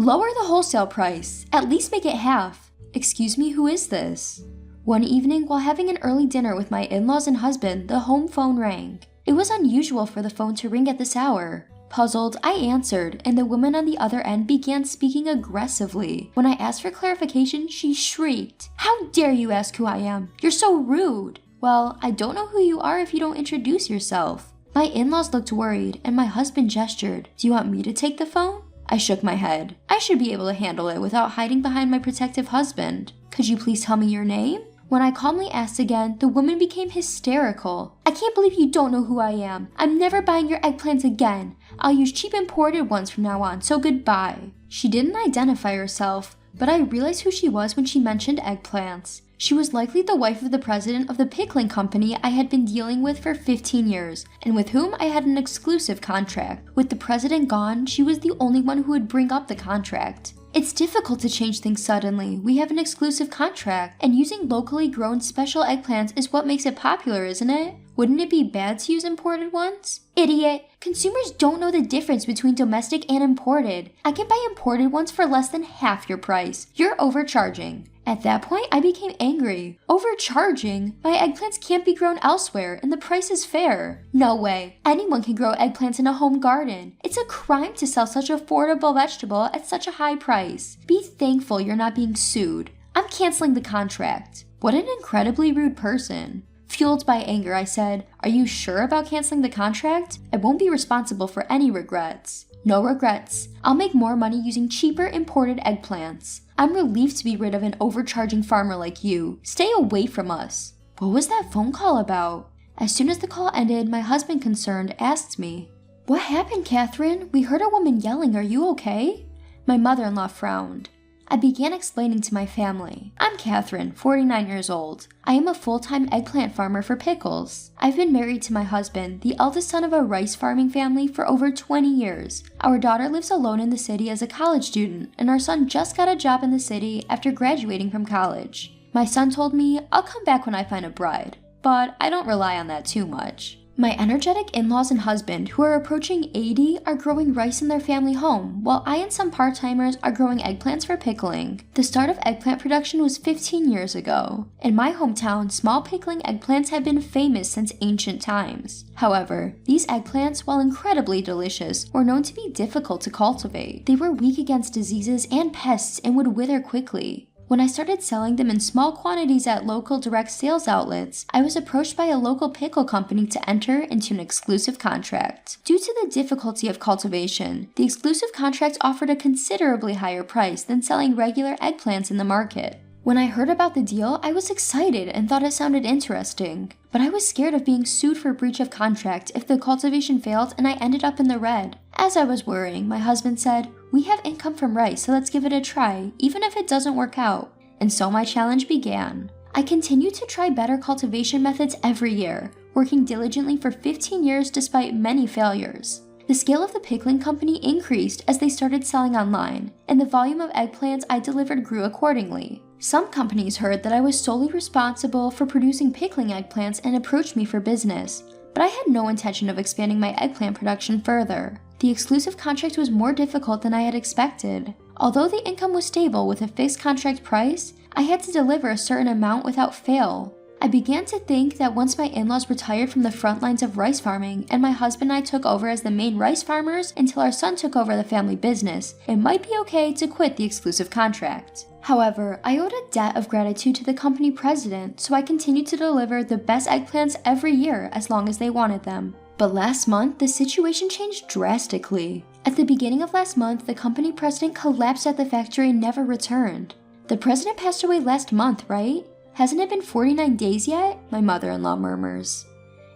Lower the wholesale price. At least make it half. Excuse me, who is this? One evening, while having an early dinner with my in-laws and husband, the home phone rang. It was unusual for the phone to ring at this hour. Puzzled, I answered, and the woman on the other end began speaking aggressively. When I asked for clarification, she shrieked, "How dare you ask who I am? You're so rude!" Well, I don't know who you are if you don't introduce yourself. My in-laws looked worried, and my husband gestured. Do you want me to take the phone? I shook my head. I should be able to handle it without hiding behind my protective husband. Could you please tell me your name? When I calmly asked again, the woman became hysterical. I can't believe you don't know who I am. I'm never buying your eggplants again. I'll use cheap imported ones from now on, so goodbye. She didn't identify herself, but I realized who she was when she mentioned eggplants. She was likely the wife of the president of the pickling company I had been dealing with for 15 years, and with whom I had an exclusive contract. With the president gone, she was the only one who would bring up the contract. It's difficult to change things suddenly. We have an exclusive contract, and using locally grown special eggplants is what makes it popular, isn't it? Wouldn't it be bad to use imported ones? Idiot! Consumers don't know the difference between domestic and imported. I can buy imported ones for less than half your price. You're overcharging. At that point, I became angry. Overcharging? My eggplants can't be grown elsewhere, and the price is fair. No way. Anyone can grow eggplants in a home garden. It's a crime to sell such an affordable vegetable at such a high price. Be thankful you're not being sued. I'm canceling the contract. What an incredibly rude person. Fueled by anger, I said, "Are you sure about canceling the contract? I won't be responsible for any regrets." No regrets. I'll make more money using cheaper imported eggplants. I'm relieved to be rid of an overcharging farmer like you. Stay away from us. What was that phone call about? As soon as the call ended, my husband, concerned, asked me, "What happened, Catherine? We heard a woman yelling. Are you okay?" My mother-in-law frowned. I began explaining to my family. I'm Catherine, 49 years old. I am a full-time eggplant farmer for pickles. I've been married to my husband, the eldest son of a rice farming family, for over 20 years. Our daughter lives alone in the city as a college student, and our son just got a job in the city after graduating from college. My son told me, "I'll come back when I find a bride," but I don't rely on that too much. My energetic in-laws and husband, who are approaching 80, are growing rice in their family home, while I and some part-timers are growing eggplants for pickling. The start of eggplant production was 15 years ago. In my hometown, small pickling eggplants have been famous since ancient times. However, these eggplants, while incredibly delicious, were known to be difficult to cultivate. They were weak against diseases and pests and would wither quickly. When I started selling them in small quantities at local direct sales outlets, I was approached by a local pickle company to enter into an exclusive contract. Due to the difficulty of cultivation, the exclusive contract offered a considerably higher price than selling regular eggplants in the market. When I heard about the deal, I was excited and thought it sounded interesting. But I was scared of being sued for breach of contract if the cultivation failed and I ended up in the red. As I was worrying, my husband said, "We have income from rice, so let's give it a try, even if it doesn't work out." And so my challenge began. I continued to try better cultivation methods every year, working diligently for 15 years despite many failures. The scale of the pickling company increased as they started selling online, and the volume of eggplants I delivered grew accordingly. Some companies heard that I was solely responsible for producing pickling eggplants and approached me for business, but I had no intention of expanding my eggplant production further. The exclusive contract was more difficult than I had expected. Although the income was stable with a fixed contract price, I had to deliver a certain amount without fail. I began to think that once my in-laws retired from the front lines of rice farming and my husband and I took over as the main rice farmers until our son took over the family business, it might be okay to quit the exclusive contract. However, I owed a debt of gratitude to the company president, so I continued to deliver the best eggplants every year as long as they wanted them. But last month, the situation changed drastically. At the beginning of last month, the company president collapsed at the factory and never returned. The president passed away last month, right? Hasn't it been 49 days yet? My mother-in-law murmurs.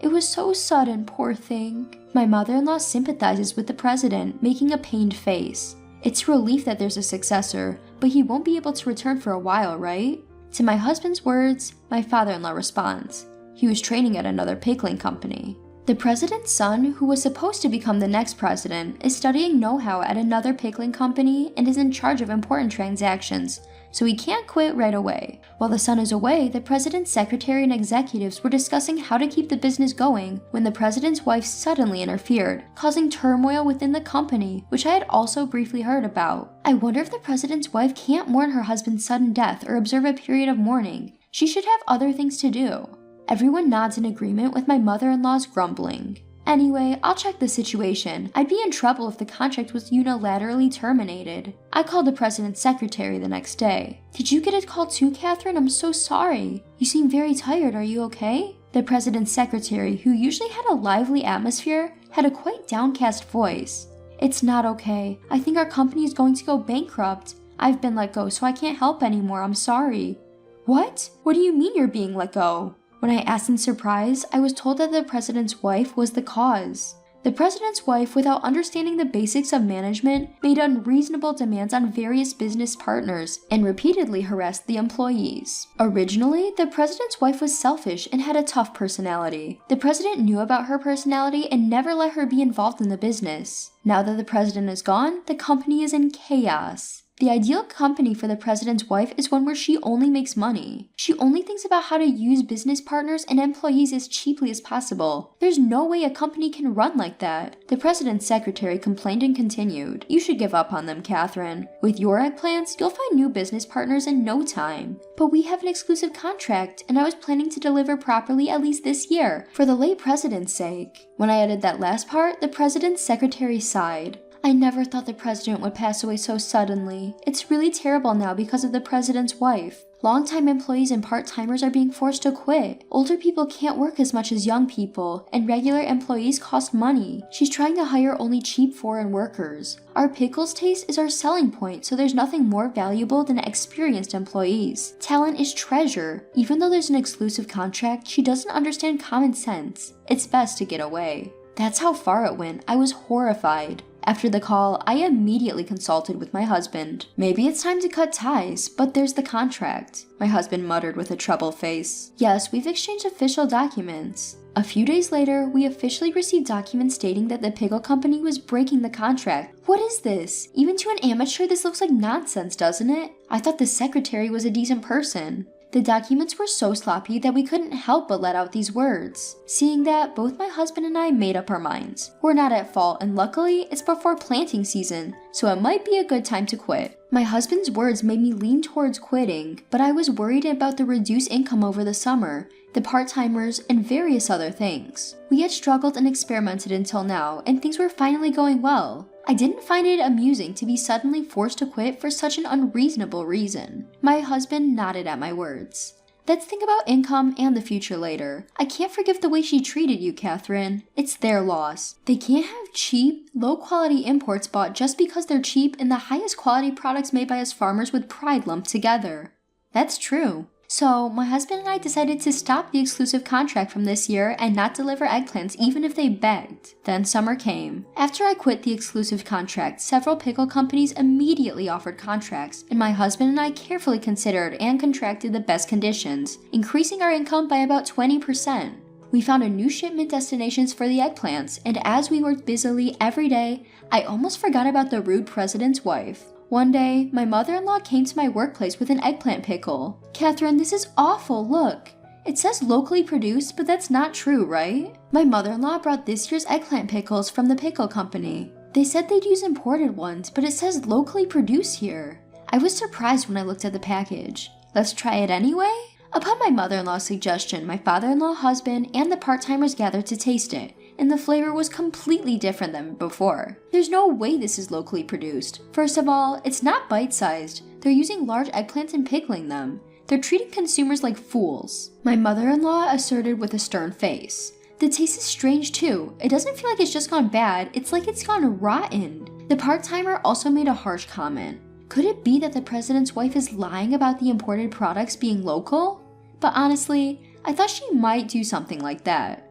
It was so sudden, poor thing. My mother-in-law sympathizes with the president, making a pained face. It's a relief that there's a successor, but he won't be able to return for a while, right? To my husband's words, my father-in-law responds. He was training at another pickling company. The president's son, who was supposed to become the next president, is studying know-how at another pickling company and is in charge of important transactions, so he can't quit right away. While the son is away, the president's secretary and executives were discussing how to keep the business going when the president's wife suddenly interfered, causing turmoil within the company, which I had also briefly heard about. I wonder if the president's wife can't mourn her husband's sudden death or observe a period of mourning. She should have other things to do. Everyone nods in agreement with my mother-in-law's grumbling. Anyway, I'll check the situation. I'd be in trouble if the contract was unilaterally terminated. I called the president's secretary the next day. Did you get a call too, Catherine? I'm so sorry. You seem very tired. Are you okay? The president's secretary, who usually had a lively atmosphere, had a quite downcast voice. It's not okay. I think our company is going to go bankrupt. I've been let go, so I can't help anymore. I'm sorry. What? What do you mean you're being let go? When I asked in surprise, I was told that the president's wife was the cause. The president's wife, without understanding the basics of management, made unreasonable demands on various business partners and repeatedly harassed the employees. Originally, the president's wife was selfish and had a tough personality. The president knew about her personality and never let her be involved in the business. Now that the president is gone, the company is in chaos. The ideal company for the president's wife is one where she only makes money. She only thinks about how to use business partners and employees as cheaply as possible. There's no way a company can run like that. The president's secretary complained and continued. You should give up on them, Catherine. With your eggplants, you'll find new business partners in no time. But we have an exclusive contract, and I was planning to deliver properly at least this year, for the late president's sake. When I added that last part, the president's secretary sighed. I never thought the president would pass away so suddenly. It's really terrible now because of the president's wife. Longtime employees and part-timers are being forced to quit. Older people can't work as much as young people, and regular employees cost money. She's trying to hire only cheap foreign workers. Our pickles taste is our selling point, so there's nothing more valuable than experienced employees. Talent is treasure. Even though there's an exclusive contract, she doesn't understand common sense. It's best to get away. That's how far it went. I was horrified. After the call, I immediately consulted with my husband. Maybe it's time to cut ties, but there's the contract. My husband muttered with a troubled face. Yes, we've exchanged official documents. A few days later, we officially received documents stating that the pickle company was breaking the contract. What is this? Even to an amateur, this looks like nonsense, doesn't it? I thought the secretary was a decent person. The documents were so sloppy that we couldn't help but let out these words. Seeing that, both my husband and I made up our minds. We're not at fault, and luckily, it's before planting season, so it might be a good time to quit. My husband's words made me lean towards quitting, but I was worried about the reduced income over the summer, the part-timers, and various other things. We had struggled and experimented until now, and things were finally going well. I didn't find it amusing to be suddenly forced to quit for such an unreasonable reason. My husband nodded at my words. Let's think about income and the future later. I can't forgive the way she treated you, Catherine. It's their loss. They can't have cheap, low-quality imports bought just because they're cheap and the highest quality products made by us farmers with pride lumped together. That's true. So, my husband and I decided to stop the exclusive contract from this year and not deliver eggplants even if they begged. Then summer came. After I quit the exclusive contract, several pickle companies immediately offered contracts, and my husband and I carefully considered and contracted the best conditions, increasing our income by about 20%. We found a new shipment destinations for the eggplants, and as we worked busily every day, I almost forgot about the rude president's wife. One day, my mother-in-law came to my workplace with an eggplant pickle. Catherine, this is awful, look. It says locally produced, but that's not true, right? My mother-in-law brought this year's eggplant pickles from the pickle company. They said they'd use imported ones, but it says locally produced here. I was surprised when I looked at the package. Let's try it anyway? Upon my mother-in-law's suggestion, my father-in-law, husband, and the part-timers gathered to taste it, and the flavor was completely different than before. There's no way this is locally produced. First of all, it's not bite-sized. They're using large eggplants and pickling them. They're treating consumers like fools. My mother-in-law asserted with a stern face. The taste is strange too. It doesn't feel like it's just gone bad, it's like it's gone rotten. The part-timer also made a harsh comment. Could it be that the president's wife is lying about the imported products being local? But honestly, I thought she might do something like that.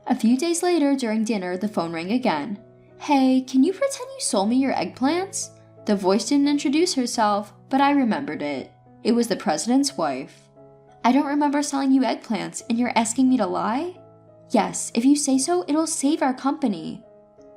A few days later, during dinner, the phone rang again. Hey, can you pretend you sold me your eggplants? The voice didn't introduce herself, but I remembered it. It was the president's wife. I don't remember selling you eggplants, and you're asking me to lie? Yes, if you say so, it'll save our company.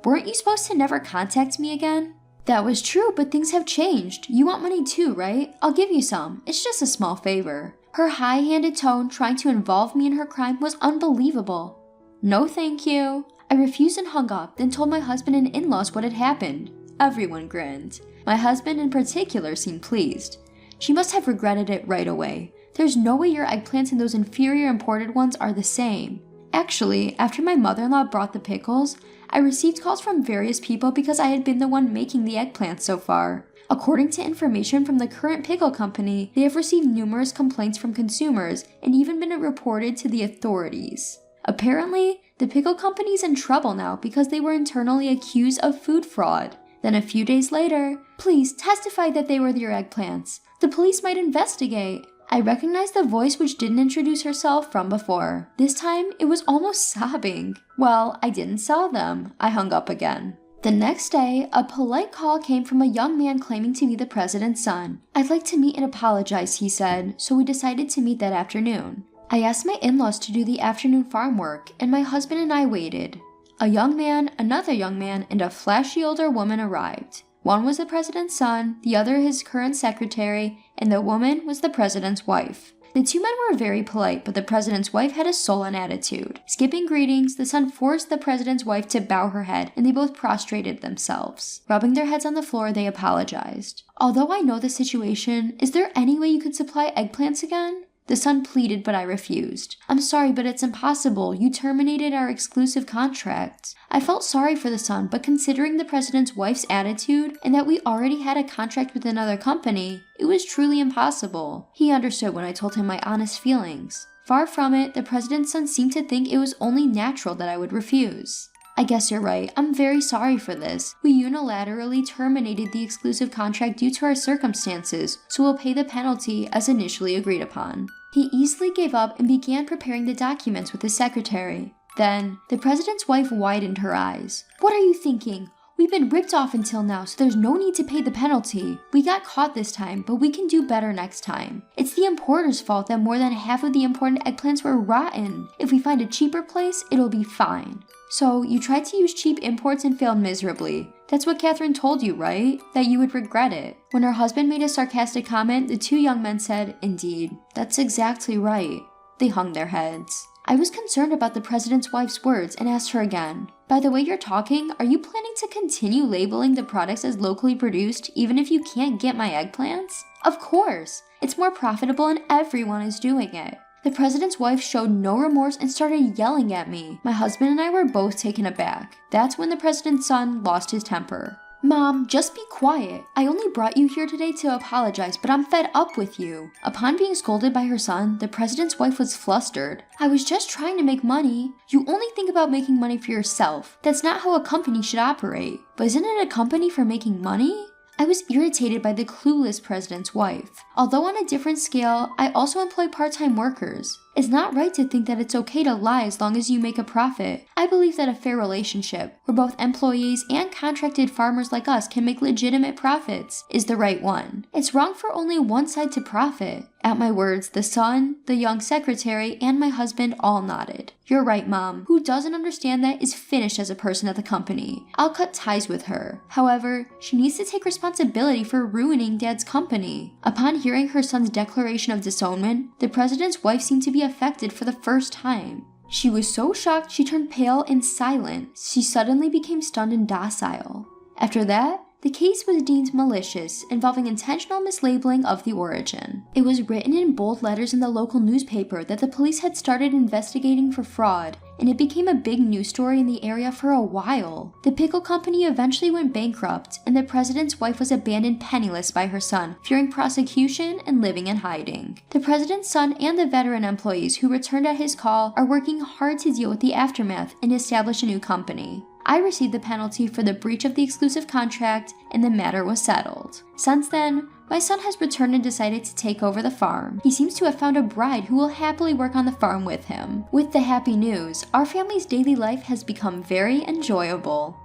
Weren't you supposed to never contact me again? That was true, but things have changed. You want money too, right? I'll give you some. It's just a small favor. Her high-handed tone trying to involve me in her crime was unbelievable. No thank you. I refused and hung up, then told my husband and in-laws what had happened. Everyone grinned. My husband in particular seemed pleased. She must have regretted it right away. There's no way your eggplants and those inferior imported ones are the same. Actually, after my mother-in-law brought the pickles, I received calls from various people because I had been the one making the eggplants so far. According to information from the current pickle company, they have received numerous complaints from consumers and even been reported to the authorities. Apparently, the pickle company's in trouble now because they were internally accused of food fraud. Then a few days later, please testify that they were your eggplants. The police might investigate. I recognized the voice which didn't introduce herself from before. This time, it was almost sobbing. Well, I didn't sell them. I hung up again. The next day, a polite call came from a young man claiming to be the president's son. I'd like to meet and apologize, he said, so we decided to meet that afternoon. I asked my in-laws to do the afternoon farm work, and my husband and I waited. A young man, another young man, and a flashy older woman arrived. One was the president's son, the other his current secretary, and the woman was the president's wife. The two men were very polite, but the president's wife had a sullen attitude. Skipping greetings, the son forced the president's wife to bow her head, and they both prostrated themselves. Rubbing their heads on the floor, they apologized. Although I know the situation, is there any way you could supply eggplants again? The son pleaded, but I refused. I'm sorry, but it's impossible. You terminated our exclusive contract. I felt sorry for the son, but considering the president's wife's attitude and that we already had a contract with another company, it was truly impossible. He understood when I told him my honest feelings. Far from it, the president's son seemed to think it was only natural that I would refuse. I guess you're right. I'm very sorry for this. We unilaterally terminated the exclusive contract due to our circumstances, so we'll pay the penalty as initially agreed upon. He easily gave up and began preparing the documents with his secretary. Then, the president's wife widened her eyes. What are you thinking? We've been ripped off until now, so there's no need to pay the penalty. We got caught this time, but we can do better next time. It's the importer's fault that more than half of the imported eggplants were rotten. If we find a cheaper place, it'll be fine. So, you tried to use cheap imports and failed miserably. That's what Catherine told you, right? That you would regret it. When her husband made a sarcastic comment, the two young men said, "Indeed, that's exactly right." They hung their heads. I was concerned about the president's wife's words and asked her again, "By the way you're talking, are you planning to continue labeling the products as locally produced even if you can't get my eggplants?" "Of course! It's more profitable and everyone is doing it." The president's wife showed no remorse and started yelling at me. My husband and I were both taken aback. That's when the president's son lost his temper. "Mom, just be quiet. I only brought you here today to apologize, but I'm fed up with you." Upon being scolded by her son, the president's wife was flustered. "I was just trying to make money." "You only think about making money for yourself. That's not how a company should operate." "But isn't it a company for making money?" I was irritated by the clueless president's wife. Although on a different scale, I also employ part-time workers. It's not right to think that it's okay to lie as long as you make a profit. I believe that a fair relationship, where both employees and contracted farmers like us can make legitimate profits, is the right one. It's wrong for only one side to profit. At my words, the son, the young secretary, and my husband all nodded. "You're right, Mom. Who doesn't understand that is finished as a person at the company. I'll cut ties with her. However, she needs to take responsibility for ruining Dad's company." Upon hearing her son's declaration of disownment, the president's wife seemed to be affected for the first time. She was so shocked she turned pale and silent. She suddenly became stunned and docile. After that, the case was deemed malicious, involving intentional mislabeling of the origin. It was written in bold letters in the local newspaper that the police had started investigating for fraud, and it became a big news story in the area for a while. The pickle company eventually went bankrupt, and the president's wife was abandoned penniless by her son, fearing prosecution and living in hiding. The president's son and the veteran employees who returned at his call are working hard to deal with the aftermath and establish a new company. I received the penalty for the breach of the exclusive contract, and the matter was settled. Since then, my son has returned and decided to take over the farm. He seems to have found a bride who will happily work on the farm with him. With the happy news, our family's daily life has become very enjoyable.